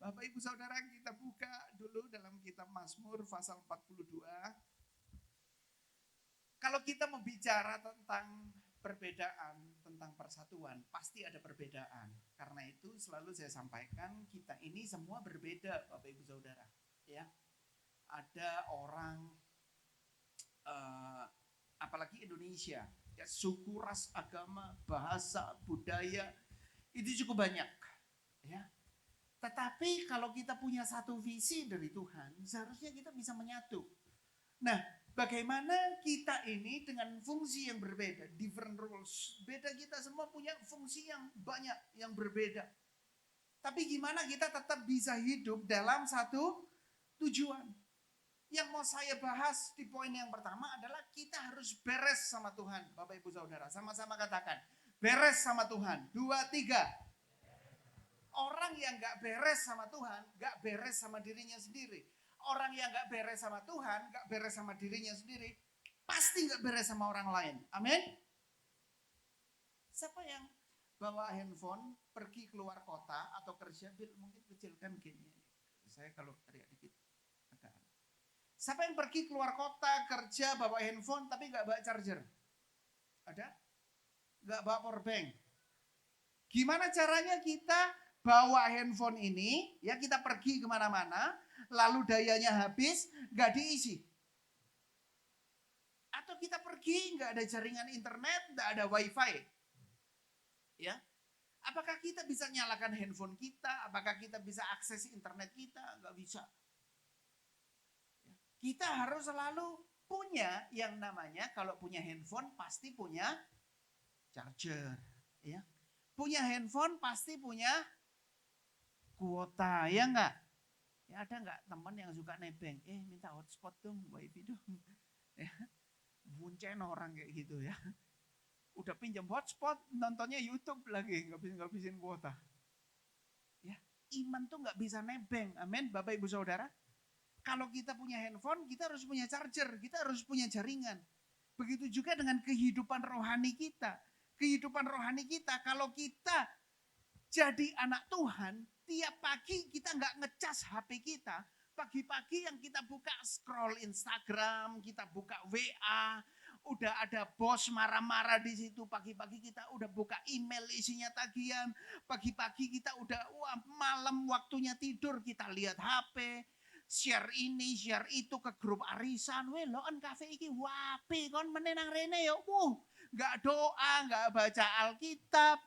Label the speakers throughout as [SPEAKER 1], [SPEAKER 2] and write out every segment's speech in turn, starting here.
[SPEAKER 1] Bapak Ibu Saudara, kita buka dulu dalam kitab Mazmur pasal 42. Kalau kita membicara tentang perbedaan, tentang persatuan, pasti ada perbedaan. Karena itu selalu saya sampaikan, kita ini semua berbeda, Bapak Ibu Saudara. Ya, ada orang, apalagi Indonesia, ya, suku, ras, agama, bahasa, budaya, itu cukup banyak. Ya. Tetapi kalau kita punya satu visi dari Tuhan, seharusnya kita bisa menyatu. Nah, bagaimana kita ini dengan fungsi yang berbeda, different roles. Beda, kita semua punya fungsi yang banyak, yang berbeda. Tapi gimana kita tetap bisa hidup dalam satu tujuan. Yang mau saya bahas di poin yang pertama adalah kita harus beres sama Tuhan. Bapak Ibu Saudara, sama-sama katakan, beres sama Tuhan. 2, 3. Orang yang gak beres sama Tuhan, gak beres sama dirinya sendiri. Orang yang gak beres sama Tuhan, gak beres sama dirinya sendiri, pasti gak beres sama orang lain. Amin. Siapa yang bawa handphone pergi keluar kota atau kerja, mungkin kecilkan G-nya. Saya kalau teriak dikit agak. Siapa yang pergi keluar kota kerja bawa handphone tapi gak bawa charger? Ada? Gak bawa power bank? Gimana caranya kita bawa handphone ini, ya kita pergi kemana-mana, lalu dayanya habis, gak diisi. Atau kita pergi, gak ada jaringan internet, gak ada wifi. Ya, apakah kita bisa nyalakan handphone kita? Apakah kita bisa akses internet kita? Gak bisa. Ya. Kita harus selalu punya yang namanya, kalau punya handphone pasti punya charger. Ya. Punya handphone pasti punya kuota, ya enggak? Ya ada enggak teman yang suka nebeng? Minta hotspot dong, wifi dong. Ya, buncen orang kayak gitu ya. Udah pinjam hotspot, nontonnya YouTube lagi, ngabisin kuota. Ya, iman tuh enggak bisa nebeng. Amin, Bapak Ibu Saudara. Kalau kita punya handphone, kita harus punya charger, kita harus punya jaringan. Begitu juga dengan kehidupan rohani kita. Kehidupan rohani kita, kalau kita jadi anak Tuhan, tiap pagi kita nggak ngecas HP kita. Pagi-pagi yang kita buka scroll Instagram, kita buka WA, udah ada bos marah-marah di situ. Pagi-pagi kita udah buka email isinya tagihan. Pagi-pagi kita udah malam waktunya tidur kita lihat HP. Share ini, share itu ke grup arisan. Weh, lo kan kafe iki wapi kon menenang rene ya. Nggak doa, nggak baca Alkitab.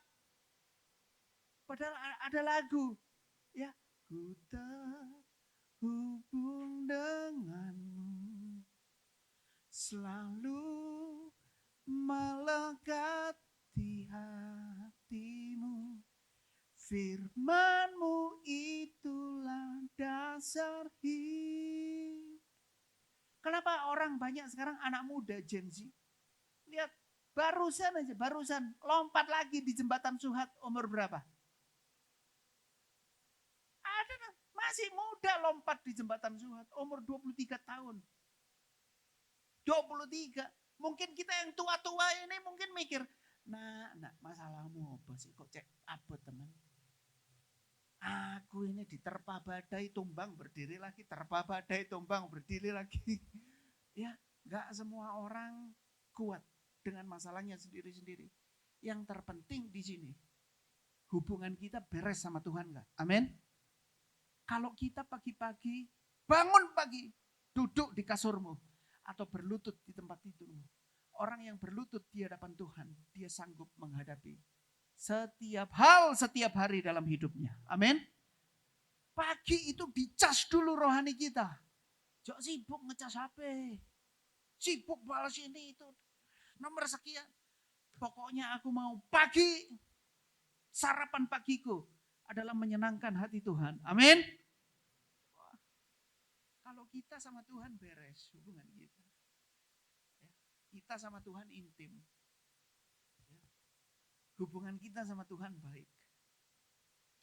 [SPEAKER 1] Padahal ada lagu, ya, ku terhubung denganmu, selalu melekat di hatimu, firman-Mu itulah dasar hidup. Kenapa orang banyak sekarang anak muda Gen Z? Lihat, barusan lompat lagi di jembatan Suhat, umur berapa? Masih muda lompat di jembatan Suhat, umur 23 tahun. 23. Mungkin kita yang tua-tua ini mungkin mikir, nah masalahmu apa sih kok cek abot teman. Aku ini diterpa badai tumbang berdiri lagi, terpa badai tumbang berdiri lagi. Ya, gak semua orang kuat dengan masalahnya sendiri-sendiri. Yang terpenting di sini, hubungan kita beres sama Tuhan gak? Amin. Kalau kita pagi-pagi, bangun pagi, duduk di kasurmu, atau berlutut di tempat tidurmu. Orang yang berlutut di hadapan Tuhan, dia sanggup menghadapi setiap hal, setiap hari dalam hidupnya. Amin. Pagi itu dicas dulu rohani kita. Jangan sibuk ngecas HP. Sibuk balas ini itu. Nomor sekian. Pokoknya aku mau pagi, sarapan pagiku adalah menyenangkan hati Tuhan. Amin. Kalau kita sama Tuhan beres hubungan kita. Ya, kita sama Tuhan intim. Ya, hubungan kita sama Tuhan baik.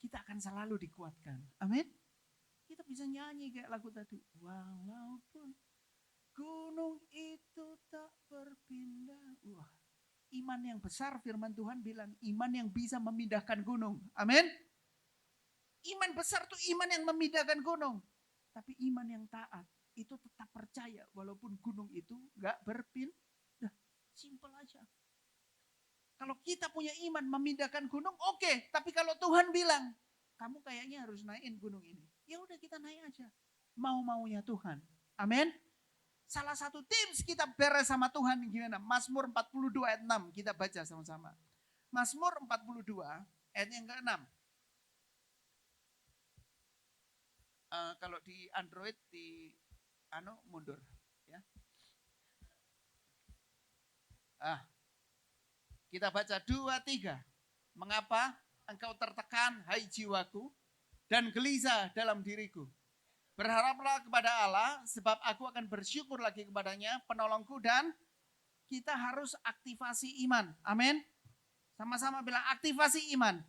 [SPEAKER 1] Kita akan selalu dikuatkan. Amin. Kita bisa nyanyi kayak lagu tadi. Walaupun gunung itu tak berpindah. Wah, iman yang besar firman Tuhan bilang. Iman yang bisa memindahkan gunung. Amin. Iman besar tuh iman yang memindahkan gunung. Tapi iman yang taat itu tetap percaya walaupun gunung itu gak berpindah. Simple aja. Kalau kita punya iman memindahkan gunung, oke. Tapi kalau Tuhan bilang, kamu kayaknya harus naikin gunung ini. Ya udah kita naik aja. Mau-maunya Tuhan. Amin. Salah satu tips kita beres sama Tuhan gimana? Mazmur 42 ayat 6 kita baca sama-sama. Mazmur 42 ayat yang ke-6. Kalau di Android di mundur ya. Kita baca 2, 3. Mengapa engkau tertekan hai jiwaku dan gelisah dalam diriku? Berharaplah kepada Allah sebab aku akan bersyukur lagi kepadanya penolongku dan kita harus aktivasi iman. Amin. Sama-sama bilang aktivasi iman.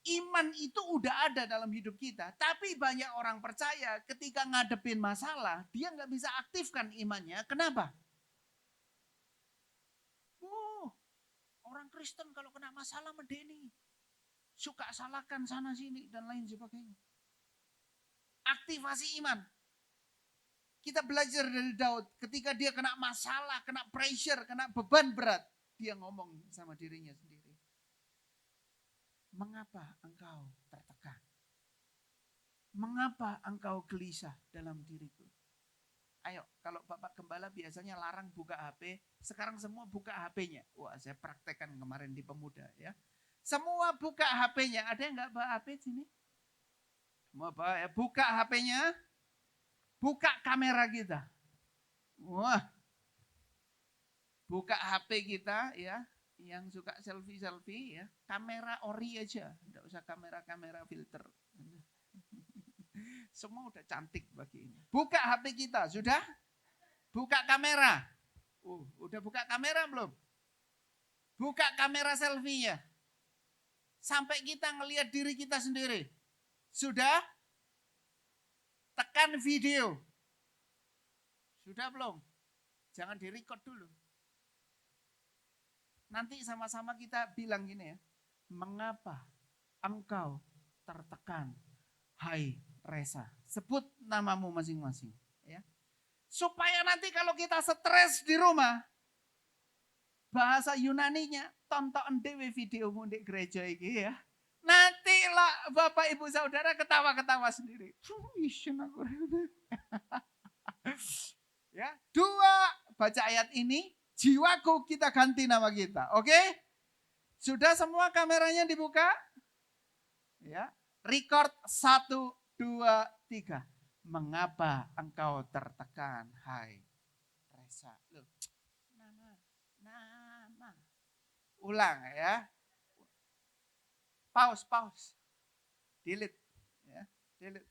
[SPEAKER 1] Iman itu udah ada dalam hidup kita. Tapi banyak orang percaya ketika ngadepin masalah, dia nggak bisa aktifkan imannya. Kenapa? Orang Kristen kalau kena masalah medeni. Suka salahkan sana sini dan lain sebagainya. Aktivasi iman. Kita belajar dari Daud. Ketika dia kena masalah, kena pressure, kena beban berat. Dia ngomong sama dirinya sendiri. Mengapa engkau tertekan? Mengapa engkau gelisah dalam diriku? Ayo, kalau Bapak Gembala biasanya larang buka HP, sekarang semua buka HP-nya. Wah, saya praktekkan kemarin di Pemuda ya. Semua buka HP-nya. Ada yang enggak bawa HP sini? Semua bawa ya. Buka HP-nya. Buka kamera kita. Wah. Buka HP kita ya. Yang suka selfie-selfie ya. Kamera ori aja. Enggak usah kamera-kamera filter. Semua udah cantik bagi ini. Buka HP kita, sudah? Buka kamera. Udah buka kamera belum? Buka kamera selfie-nya. Sampai kita ngelihat diri kita sendiri. Sudah? Tekan video. Sudah belum? Jangan di-record dulu. Nanti sama-sama kita bilang gini ya. Mengapa engkau tertekan, hai Resa? Sebut namamu masing-masing. Ya. Supaya nanti kalau kita stres di rumah, bahasa Yunaninya, tonton dewe videomu di gereja ini ya. Nanti lah Bapak Ibu Saudara ketawa-ketawa sendiri. Ya, 2, baca ayat ini, jiwaku kita ganti nama kita. Oke? Sudah semua kameranya dibuka? Ya. Record 1, 2, 3. Mengapa engkau tertekan, hai Resa? Loh, nama. Ulang ya. Pause. Delete. Ya, delete.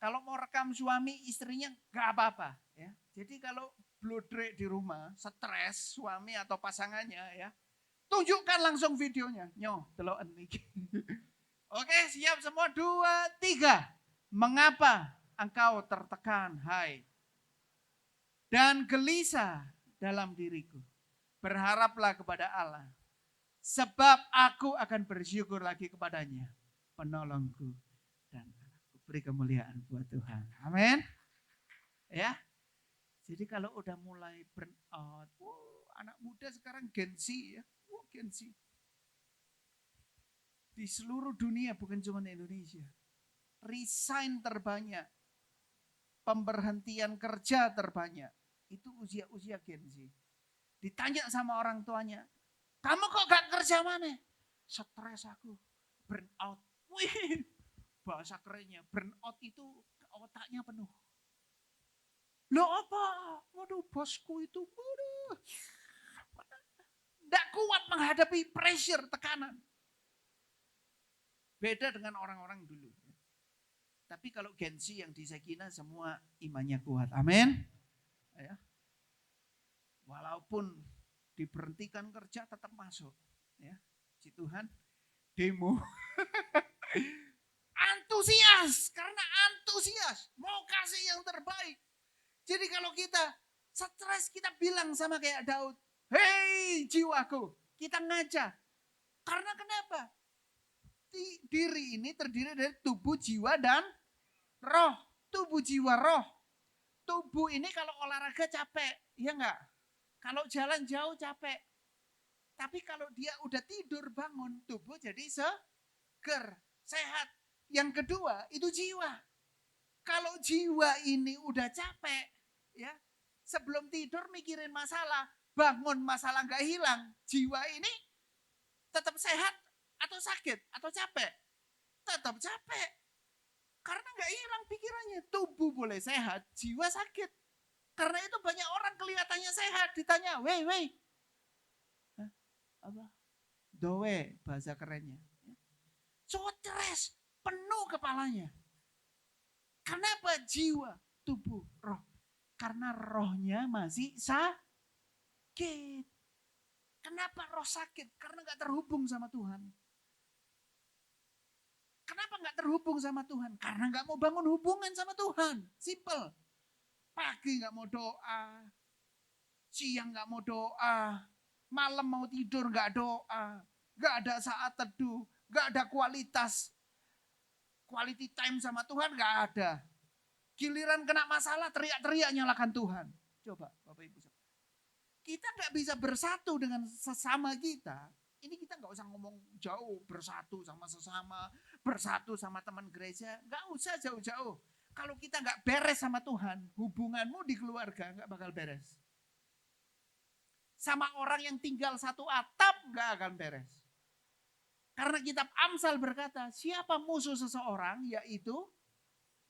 [SPEAKER 1] Kalau mau rekam suami istrinya gak apa-apa. Ya. Jadi kalau blodrek di rumah, stres suami atau pasangannya ya, tunjukkan langsung videonya. Deloken iki. Oke, siap semua. 2, 3. Mengapa engkau tertekan, hai? Dan gelisah dalam diriku. Berharaplah kepada Allah. Sebab aku akan bersyukur lagi kepadanya. Penolongku dan aku. Beri kemuliaan buat Tuhan. Amin. Ya. Jadi kalau udah mulai burn out. Anak muda sekarang Gen Z ya. Gen Z. Di seluruh dunia bukan cuma Indonesia. Resign terbanyak. Pemberhentian kerja terbanyak. Itu usia-usia Gen Z. Ditanya sama orang tuanya. Kamu kok gak kerja mana? Stres aku. Burn out. Wih. Bahasa kerennya. Burn out itu otaknya penuh. Loh apa? Waduh bosku itu. Waduh. Gak kuat menghadapi pressure, tekanan. Beda dengan orang-orang dulu. Tapi kalau Gen Z yang di Sekina semua imannya kuat. Amin. Ya. Walaupun diberhentikan kerja tetap masuk. Ya. Si Tuhan demo. Antusias. Karena antusias. Mau kasih yang terbaik. Jadi kalau kita stres kita bilang sama kayak Daud. Hei jiwaku. Kita ngajak. Karena kenapa? diri ini terdiri dari tubuh, jiwa, dan roh. Tubuh, jiwa, roh. Tubuh ini kalau olahraga capek, ya enggak? Kalau jalan jauh capek. Tapi kalau dia udah tidur bangun, tubuh jadi seger, sehat. Yang kedua itu jiwa. Kalau jiwa ini udah capek, ya sebelum tidur mikirin masalah, bangun masalah nggak hilang, jiwa ini tetap sehat atau sakit atau capek? Tetap capek. Karena nggak hilang pikirannya. Tubuh boleh sehat, jiwa sakit. Karena itu banyak orang kelihatannya sehat, ditanya, weh. Apa? Dowe bahasa kerennya. Stres, penuh kepalanya. Kenapa jiwa, tubuh, roh? Karena rohnya masih sakit. Kenapa roh sakit? Karena gak terhubung sama Tuhan. Kenapa gak terhubung sama Tuhan? Karena gak mau bangun hubungan sama Tuhan. Simple. Pagi gak mau doa. Siang gak mau doa. Malam mau tidur gak doa. Gak ada saat teduh. Gak ada kualitas. Quality time sama Tuhan gak ada. Giliran kena masalah teriak-teriak nyalakan Tuhan. Coba Bapak Ibu. Kita gak bisa bersatu dengan sesama kita. Ini kita gak usah ngomong jauh. Bersatu sama sesama. Bersatu sama teman gereja. Gak usah jauh-jauh. Kalau kita gak beres sama Tuhan. Hubunganmu di keluarga gak bakal beres. Sama orang yang tinggal satu atap gak akan beres. Karena kitab Amsal berkata, siapa musuh seseorang, yaitu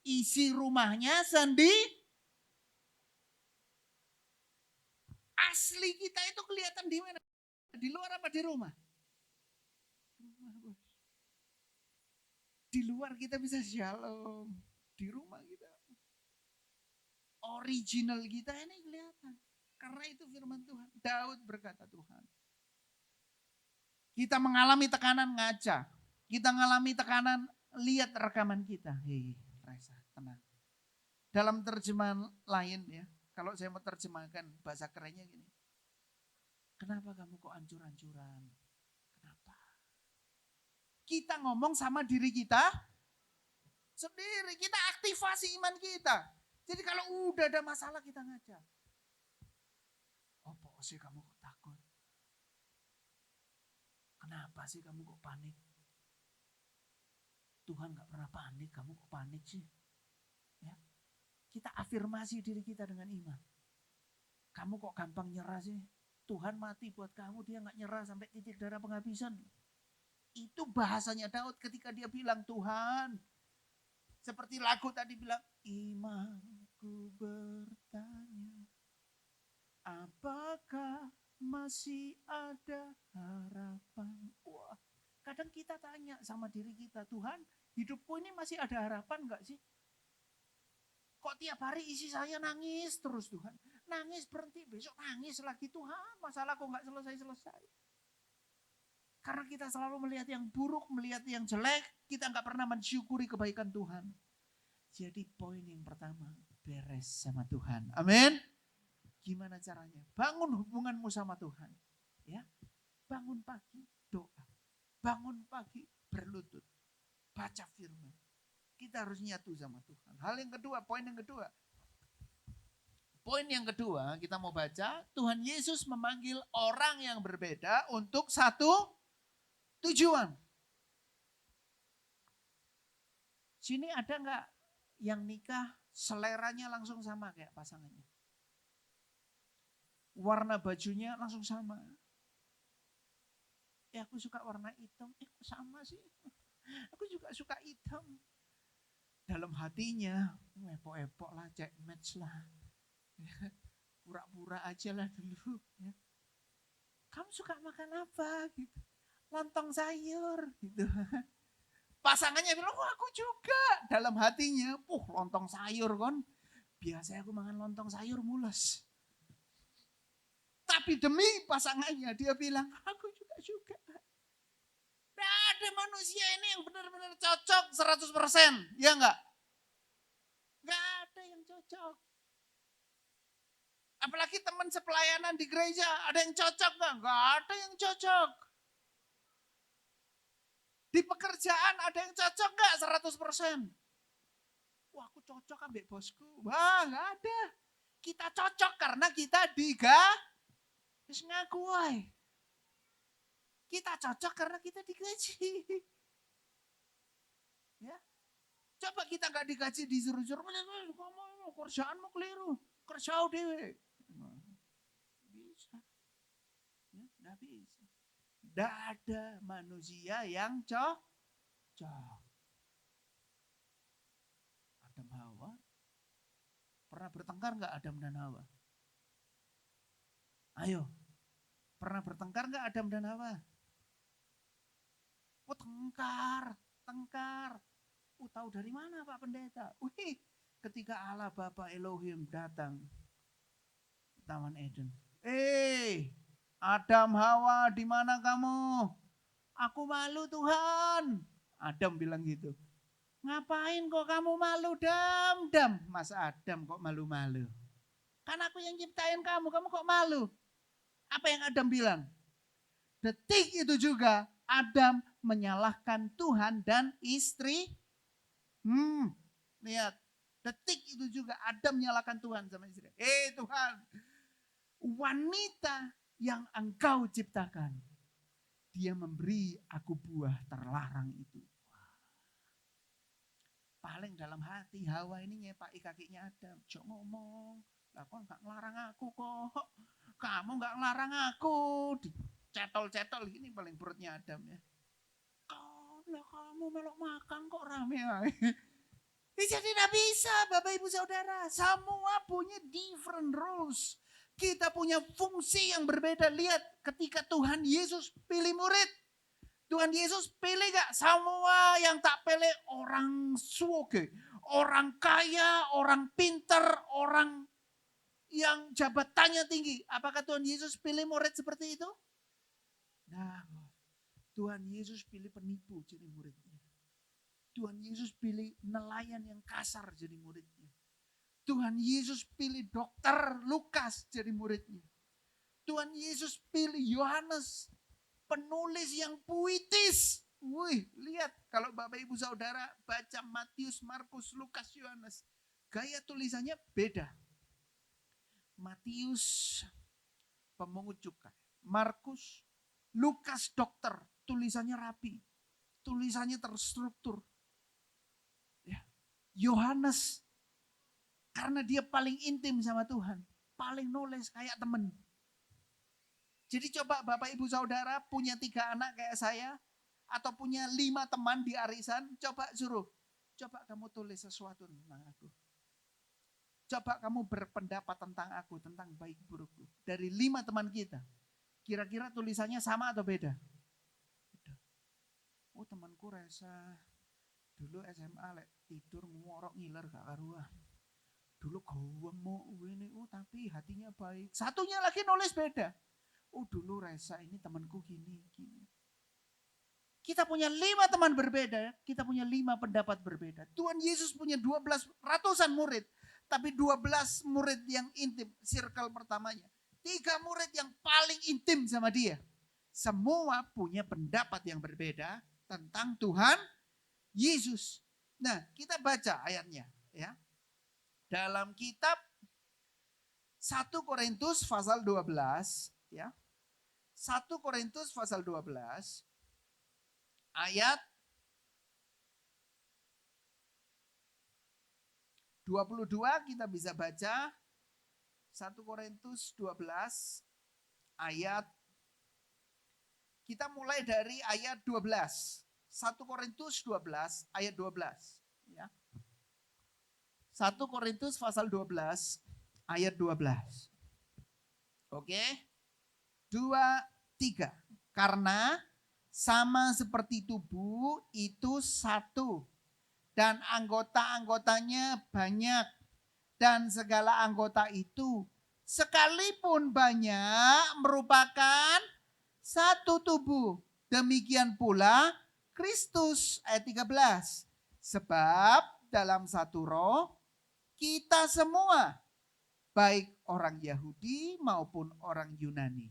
[SPEAKER 1] isi rumahnya sendiri. Asli kita itu kelihatan di mana? Di luar apa di rumah? Di luar kita bisa shalom. Di rumah kita. Original kita ini kelihatan. Karena itu firman Tuhan. Daud berkata Tuhan. Kita mengalami tekanan ngaca. Kita mengalami tekanan lihat rekaman kita. Hei, Reza, tenang. Dalam terjemahan lain ya. Kalau saya mau terjemahkan bahasa kerennya gini. Kenapa kamu kok hancur-hancuran? Kenapa? Kita ngomong sama diri kita sendiri. Kita aktivasi iman kita. Jadi kalau udah ada masalah kita ngaca. Apa sih kamu kok takut? Kenapa sih kamu kok panik? Tuhan gak pernah panik, kamu kok panik sih? Ya. Kita afirmasi diri kita dengan iman. Kamu kok gampang nyerah sih? Tuhan mati buat kamu, dia gak nyerah sampai titik darah penghabisan. Itu bahasanya Daud ketika dia bilang, Tuhan, seperti lagu tadi bilang, imanku bertanya, apakah masih ada harapan? Wah, kadang kita tanya sama diri kita, Tuhan, hidupku ini masih ada harapan gak sih? Kok tiap hari isi saya nangis terus Tuhan? Nangis berhenti, besok nangis lagi Tuhan, masalahku gak selesai-selesai. Karena kita selalu melihat yang buruk, melihat yang jelek, kita gak pernah mensyukuri kebaikan Tuhan. Jadi poin yang pertama, beres sama Tuhan. Amin. Gimana caranya? Bangun hubunganmu sama Tuhan. Ya, bangun pagi doa. Bangun pagi berlutut. Baca firman. Kita harus nyatu sama Tuhan. Hal yang kedua, poin yang kedua. Poin yang kedua, kita mau baca, Tuhan Yesus memanggil orang yang berbeda untuk satu tujuan. Sini ada enggak yang nikah seleranya langsung sama kayak pasangannya? Warna bajunya langsung sama. Aku suka warna hitam. Sama sih. Aku juga suka hitam. Dalam hatinya, epok-epok lah, cek match lah. Pura-pura aja lah dulu. Ya. Kamu suka makan apa? Gitu. Lontong sayur. Gitu. Pasangannya bilang, aku juga. Dalam hatinya, lontong sayur kan. Biasanya aku makan lontong sayur mules. Tapi demi pasangannya dia bilang, aku juga suka. Tidak ada manusia ini yang benar-benar cocok 100%. Ya enggak? Enggak ada yang cocok. Apalagi teman sepelayanan di gereja, ada yang cocok enggak? Enggak ada yang cocok. Di pekerjaan ada yang cocok nggak 100%? Wah, aku cocok ambek bosku. Wah, nggak ada. Kita cocok karena kita wis ngaku wae. Kita cocok karena kita digaji. Ya. Coba kita nggak digaji disuruh-suruh, kamu kerjaanmu keliru, kerja dewe. Bisa. Ya, nggak bisa. Nggak ada manusia yang cocok. Adam Hawa. Pernah bertengkar nggak Adam dan Hawa? Ayo. Pernah bertengkar nggak Adam dan Hawa? Oh, tengkar. Tahu dari mana Pak Pendeta? Ketika Allah Bapa Elohim datang ke Taman Eden. Adam Hawa, di mana kamu? Aku malu Tuhan. Adam bilang gitu. Ngapain kok kamu malu, Dam? Mas Adam kok malu-malu? Kan aku yang ciptain kamu kok malu? Apa yang Adam bilang? Detik itu juga Adam menyalahkan Tuhan dan istri. Lihat. Detik itu juga Adam menyalahkan Tuhan sama istri. Tuhan, wanita yang engkau ciptakan, dia memberi aku buah terlarang itu. Paling dalam hati Hawa ini nyepaki kakinya Adam. Jok ngomong, lah kok gak ngelarang aku kok. Kamu gak ngelarang aku. Dicetol-cetol ini paling perutnya Adam ya. Kamu melok makan kok rame. Jadi gak bisa Bapak Ibu Saudara. Semua punya different rules. Kita punya fungsi yang berbeda. Lihat ketika Tuhan Yesus pilih murid. Tuhan Yesus pilih gak? Semua yang tak pilih orang suoge, orang kaya, orang pinter, orang yang jabatannya tinggi. Apakah Tuhan Yesus pilih murid seperti itu? Nah, Tuhan Yesus pilih penipu jadi muridnya. Tuhan Yesus pilih nelayan yang kasar jadi muridnya. Tuhan Yesus pilih dokter Lukas jadi muridnya. Tuhan Yesus pilih Yohanes, penulis yang puitis. Lihat kalau Bapak Ibu Saudara baca Matius, Markus, Lukas, Yohanes, gaya tulisannya beda. Matius pemungut cukai, Markus, Lukas dokter, tulisannya rapi, tulisannya terstruktur. Yohanes karena dia paling intim sama Tuhan, paling nulis kayak temen. Jadi coba Bapak Ibu Saudara punya 3 anak kayak saya, atau punya 5 teman di arisan, coba suruh. Coba kamu tulis sesuatu tentang aku. Coba kamu berpendapat tentang aku, tentang baik burukku. Dari 5 teman kita, kira-kira tulisannya sama atau beda? Oh, temanku Resa, dulu SMA tidur ngorok ngiler gak karuan. Dulu gawang mau ini, tapi hatinya baik. Satunya lagi nulis beda. Dulu Resa ini temanku gini. Kita punya 5 teman berbeda, kita punya 5 pendapat berbeda. Tuhan Yesus punya 12 ratusan murid, tapi 12 murid yang intim, circle pertamanya. 3 murid yang paling intim sama dia. Semua punya pendapat yang berbeda tentang Tuhan Yesus. Nah, kita baca ayatnya ya. Dalam kitab 1 Korintus pasal 12 ya. 1 Korintus pasal 12 ayat 22 kita bisa baca. 1 Korintus 12 ayat, kita mulai dari ayat 12. 1 Korintus 12 ayat 12 ya. 1 Korintus pasal 12 ayat 12. Oke. 2, 3. Karena sama seperti tubuh itu satu dan anggota-anggotanya banyak, dan segala anggota itu sekalipun banyak merupakan satu tubuh. Demikian pula Kristus ayat 13. Sebab dalam satu roh kita semua, baik orang Yahudi maupun orang Yunani,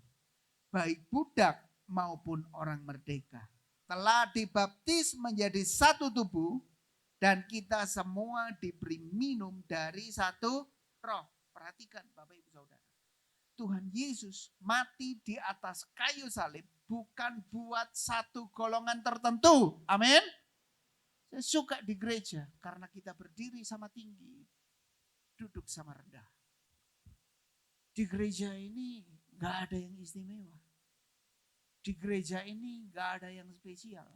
[SPEAKER 1] baik budak maupun orang merdeka, telah dibaptis menjadi satu tubuh, dan kita semua diberi minum dari satu roh. Perhatikan Bapak Ibu Saudara. Tuhan Yesus mati di atas kayu salib bukan buat satu golongan tertentu. Amin. Saya suka di gereja karena kita berdiri sama tinggi, duduk sama rendah. Di gereja ini gak ada yang istimewa. Di gereja ini gak ada yang spesial.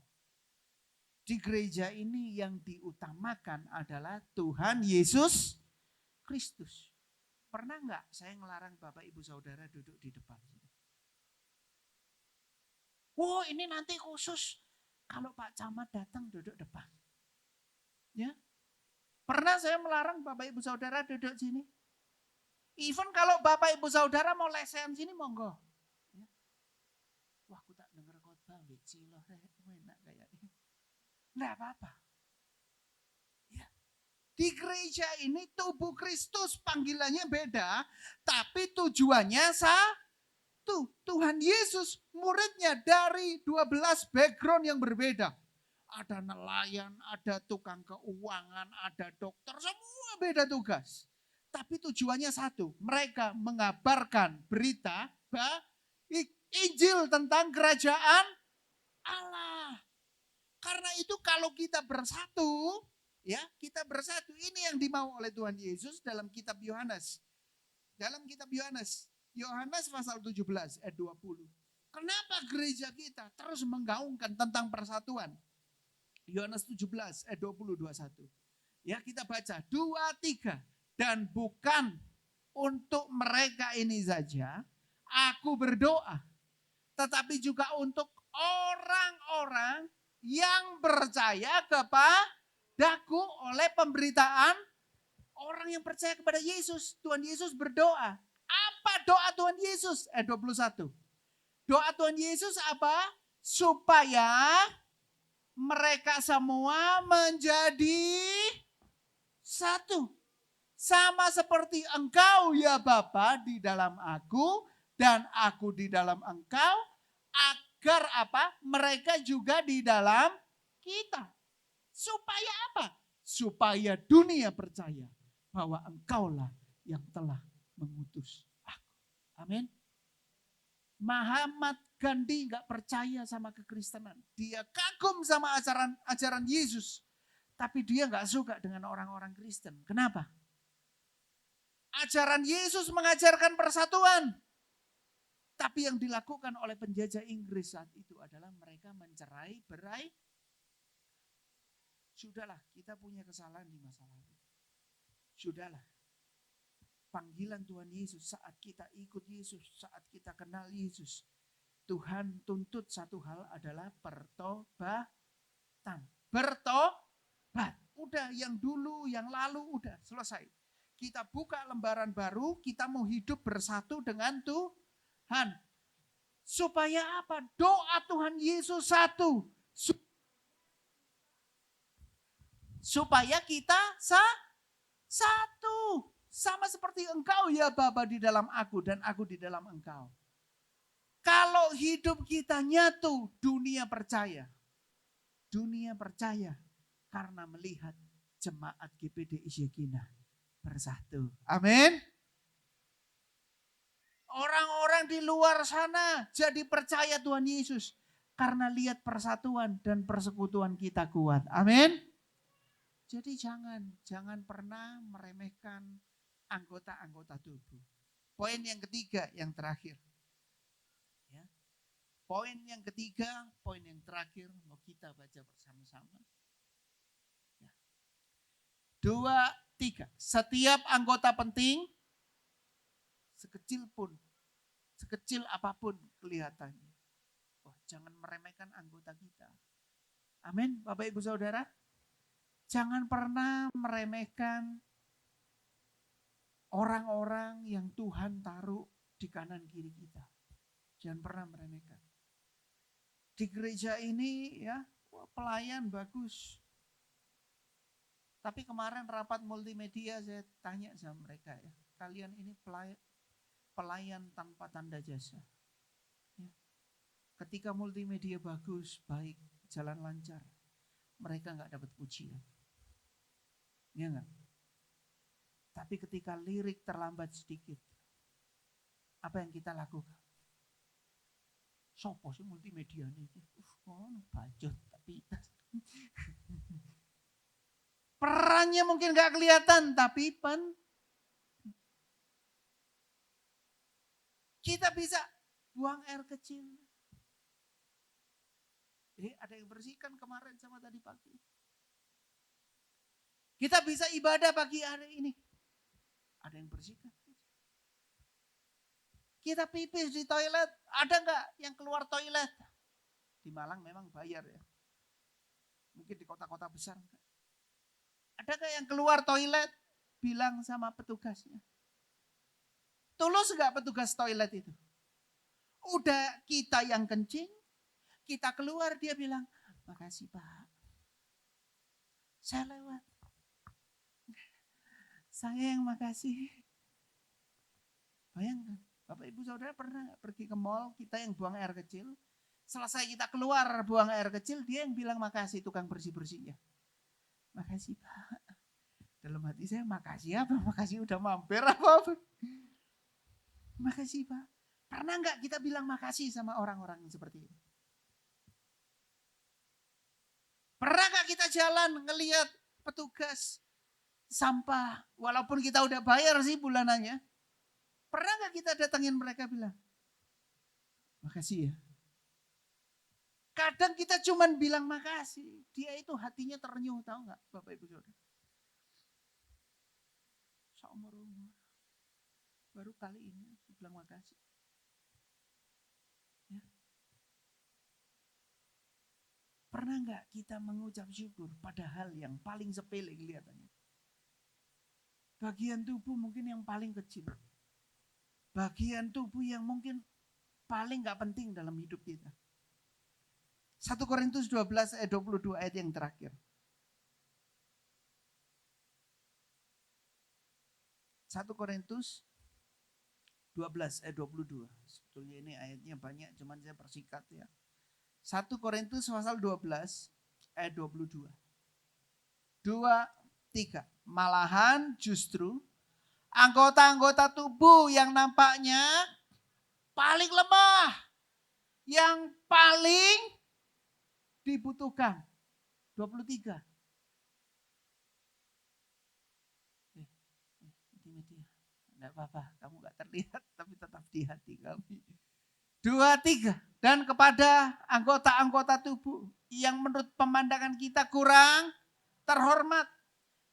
[SPEAKER 1] Di gereja ini yang diutamakan adalah Tuhan Yesus Kristus. Pernah nggak saya ngelarang Bapak Ibu Saudara duduk di depan? Oh, ini nanti khusus kalau Pak Camat datang duduk depan. Ya. Pernah saya melarang Bapak Ibu Saudara duduk sini? Even kalau Bapak Ibu Saudara mau lesehan sini monggo. Ya. Wah, aku tak dengar khotbah Ciloh, enak kayaknya. Enggak apa-apa. Di gereja ini tubuh Kristus, panggilannya beda, tapi tujuannya satu. Tuhan Yesus muridnya dari 12 background yang berbeda. Ada nelayan, ada tukang keuangan, ada dokter, semua beda tugas. Tapi tujuannya satu, mereka mengabarkan berita Injil tentang kerajaan Allah. Karena itu kalau kita bersatu, ya, kita bersatu. Ini yang dimau oleh Tuhan Yesus dalam kitab Yohanes. Dalam kitab Yohanes pasal 17 ayat 20. Kenapa gereja kita terus menggaungkan tentang persatuan? Yohanes 17 ayat 20 21. Ya, kita baca 2, 3. Dan bukan untuk mereka ini saja aku berdoa, tetapi juga untuk orang-orang yang percaya kepadaku oleh pemberitaan orang yang percaya kepada Yesus. Tuhan Yesus berdoa. Apa doa Tuhan Yesus? Ayat 21. Doa Tuhan Yesus apa? Supaya mereka semua menjadi satu. Sama seperti engkau ya Bapa di dalam aku dan aku di dalam engkau. Agar apa? Mereka juga di dalam kita. Supaya apa? Supaya dunia percaya bahwa engkaulah yang telah mengutus aku. Amin. Muhammad Gandhi gak percaya sama kekristenan. Dia kagum sama ajaran Yesus. Tapi dia gak suka dengan orang-orang Kristen. Kenapa? Ajaran Yesus mengajarkan persatuan. Tapi yang dilakukan oleh penjajah Inggris saat itu adalah mereka mencerai berai. Sudahlah, kita punya kesalahan di masa lalu. Sudahlah. Panggilan Tuhan Yesus saat kita ikut Yesus, saat kita kenal Yesus. Tuhan tuntut satu hal adalah pertobatan. Bertobat. Udah yang dulu, yang lalu udah selesai. Kita buka lembaran baru, kita mau hidup bersatu dengan Tuhan. Supaya apa? Doa Tuhan Yesus satu. Supaya kita satu. Sama seperti engkau ya Bapa di dalam aku dan aku di dalam engkau. Kalau hidup kita nyatu, dunia percaya. Dunia percaya karena melihat jemaat GPD Isyekina bersatu. Amin. Orang-orang di luar sana jadi percaya Tuhan Yesus karena lihat persatuan dan persekutuan kita kuat. Amin. Jadi jangan pernah meremehkan anggota-anggota tubuh. Poin yang ketiga, yang terakhir. Ya. Poin yang ketiga, poin yang terakhir mau kita baca bersama-sama. Ya. 2, 3. Setiap anggota penting, sekecil apapun kelihatannya. Oh, jangan meremehkan anggota kita. Amin, Bapak Ibu Saudara. Jangan pernah meremehkan orang-orang yang Tuhan taruh di kanan kiri kita. Jangan pernah meremehkan. Di gereja ini ya, pelayan bagus. Tapi kemarin rapat multimedia saya tanya sama mereka ya, kalian ini pelayan tanpa tanda jasa. Ya. Ketika multimedia bagus, baik, jalan lancar, mereka nggak dapat pujian. Ya enggak? Tapi ketika lirik terlambat sedikit, apa yang kita lakukan? Sopo sih multimedia ini? Bajot tapi perannya mungkin gak kelihatan, tapi kita bisa buang air kecil. Ada yang bersihkan kemarin sama tadi pagi. Kita bisa ibadah pagi hari ini. Ada yang bersihkan. Kita pipis di toilet, ada nggak yang keluar toilet? Di Malang memang bayar ya. Mungkin di kota-kota besar enggak. Ada nggak yang keluar toilet bilang sama petugasnya? Tulus nggak petugas toilet itu? Udah kita yang kencing, kita keluar dia bilang, makasih Pak. Saya lewat. Saya yang makasih. Bayangkan, Bapak Ibu Saudara pernah pergi ke mall, kita yang buang air kecil, selesai kita keluar buang air kecil, dia yang bilang makasih tukang bersih-bersihnya. Makasih Pak. Dalam hati saya, makasih apa? Makasih udah mampir apa? Makasih Pak. Pernah nggak kita bilang makasih sama orang-orang yang seperti itu? Pernah nggak kita jalan ngelihat petugas sampah, walaupun kita udah bayar sih bulanannya, pernah nggak kita datangin mereka bilang, makasih ya. Kadang kita cuman bilang makasih, dia itu hatinya ternyuh, tahu nggak Bapak Ibu Saudara? Seumur umur, baru kali ini bilang makasih. Ya. Pernah nggak kita mengucap syukur pada hal yang paling sepele kelihatannya? Bagian tubuh mungkin yang paling kecil. Bagian tubuh yang mungkin paling gak penting dalam hidup kita. 1 Korintus 12 ayat 22 ayat yang terakhir. 1 Korintus 12 ayat 22. Sebetulnya ini ayatnya banyak, cuman saya persingkat ya. 1 Korintus pasal 12 ayat 22. 2, 3. Malahan justru anggota-anggota tubuh yang nampaknya paling lemah, yang paling dibutuhkan. 23. Media. Enggak apa-apa, kamu gak terlihat tapi tetap di hati kami. 2, 3. Dan kepada anggota-anggota tubuh yang menurut pemandangan kita kurang terhormat,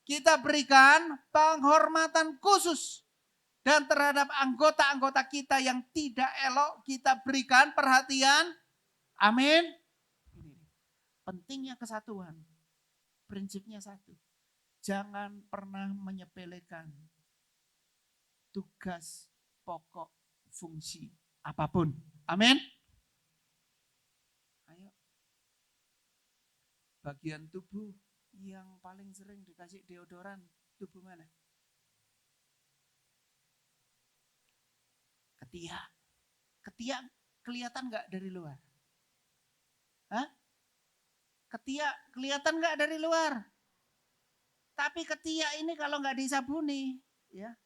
[SPEAKER 1] kita berikan penghormatan khusus. Dan terhadap anggota-anggota kita yang tidak elok, kita berikan perhatian. Amin. Pentingnya kesatuan. Prinsipnya satu. Jangan pernah menyepelekan tugas pokok fungsi apapun. Amin. Ayo. Bagian tubuh yang paling sering dikasih deodoran, tubuh mana? Ketiak. Ketiak kelihatan nggak dari luar? Hah? Ketiak kelihatan nggak dari luar? Tapi ketiak ini kalau nggak disabuni, ya,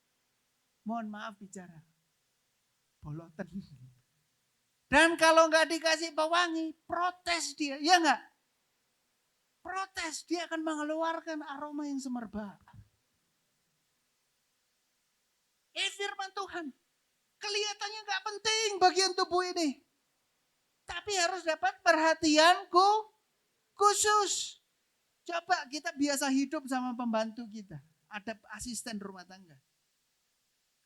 [SPEAKER 1] mohon maaf bicara, boloten. Dan kalau nggak dikasih pewangi, protes dia, ya nggak? Protes, dia akan mengeluarkan aroma yang semerbak. Firman Tuhan, kelihatannya nggak penting bagian tubuh ini, tapi harus dapat perhatianku khusus. Coba kita biasa hidup sama pembantu kita, ada asisten rumah tangga.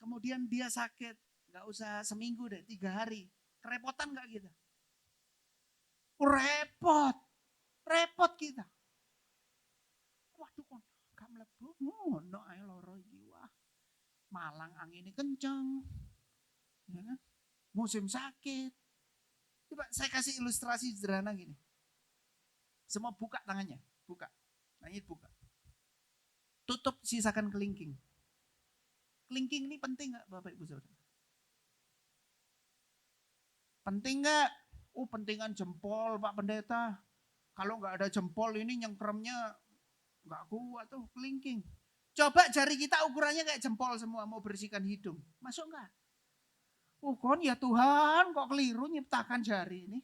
[SPEAKER 1] Kemudian dia sakit, nggak usah seminggu deh, 3 hari. Kerepotan nggak kita? Repot kita. Waduh kok gak mlebu, ngono ae loro iki wah. Malang angin kencang. Ya kan? Musim sakit. Coba saya kasih ilustrasi sederhana gini. Semua buka tangannya, buka. Tangannya buka. Tutup, sisakan kelingking. Kelingking ini penting gak Bapak Ibu Saudara? Penting gak? Pentingan jempol Pak Pendeta. Kalau nggak ada jempol ini nyengkremnya nggak kuat tuh, kelingking. Coba jari kita ukurannya kayak jempol semua mau bersihkan hidung. Masuk nggak? Kon ya Tuhan kok keliru nyiptakan jari ini.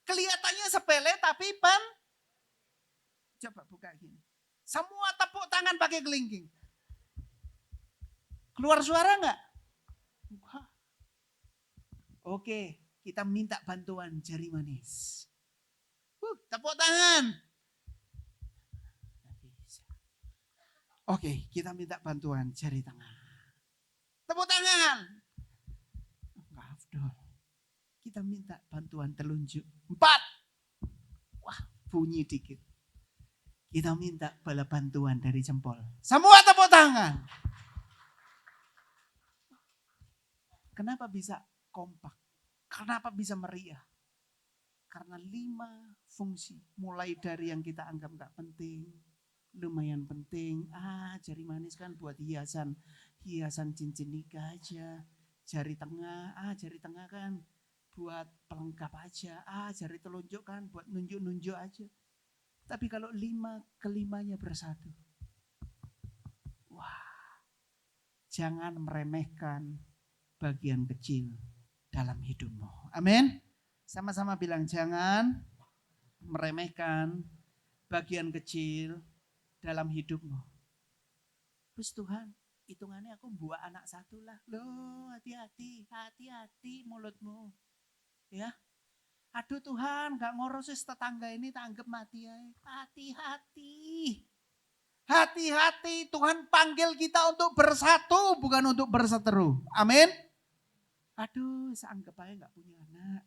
[SPEAKER 1] Kelihatannya sepele tapi coba buka gini. Semua tepuk tangan pakai kelingking. Keluar suara nggak? Oke, kita minta bantuan jari manis. Tepuk tangan. Oke, kita minta bantuan jari tengah. Tepuk tangan. Afdol. Kita minta bantuan telunjuk. 4. Wah, bunyi dikit. Kita minta bala bantuan dari jempol. Semua tepuk tangan. Kenapa bisa kompak? Kenapa bisa meriah? Karena 5 fungsi. Mulai dari yang kita anggap gak penting, lumayan penting. Jari manis kan buat hiasan cincin nikah aja. Jari tengah kan buat pelengkap aja. Jari telunjuk kan buat nunjuk-nunjuk aja. Tapi kalau 5 kelimanya bersatu. Wah, jangan meremehkan bagian kecil dalam hidupmu. Amin. Sama-sama bilang jangan meremehkan bagian kecil dalam hidupmu. Terus Tuhan, hitungannya aku buat anak 1 lah. Loh, hati-hati mulutmu. Ya. Aduh Tuhan, gak ngurus tetangga ini tak anggap mati ya. Hati-hati. Hati-hati, Tuhan panggil kita untuk bersatu, bukan untuk berseteru. Amin. Aduh, seanggap aja gak punya anak.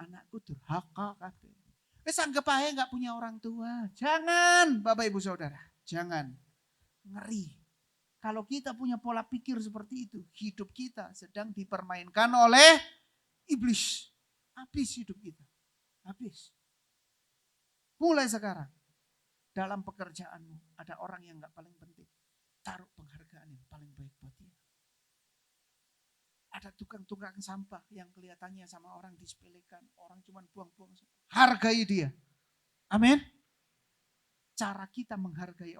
[SPEAKER 1] Anakku durhaka katanya. Seanggap aja gak punya orang tua. Jangan, Bapak Ibu Saudara. Jangan. Ngeri. Kalau kita punya pola pikir seperti itu, hidup kita sedang dipermainkan oleh iblis. Habis hidup kita. Habis. Mulai sekarang. Dalam pekerjaanmu ada orang yang gak paling penting. Taruh penghargaan yang paling baik buat dia. Ada tukang-tukang sampah yang kelihatannya sama orang disepelekan. Orang cuma buang-buang. Hargai dia. Amin. Cara kita menghargai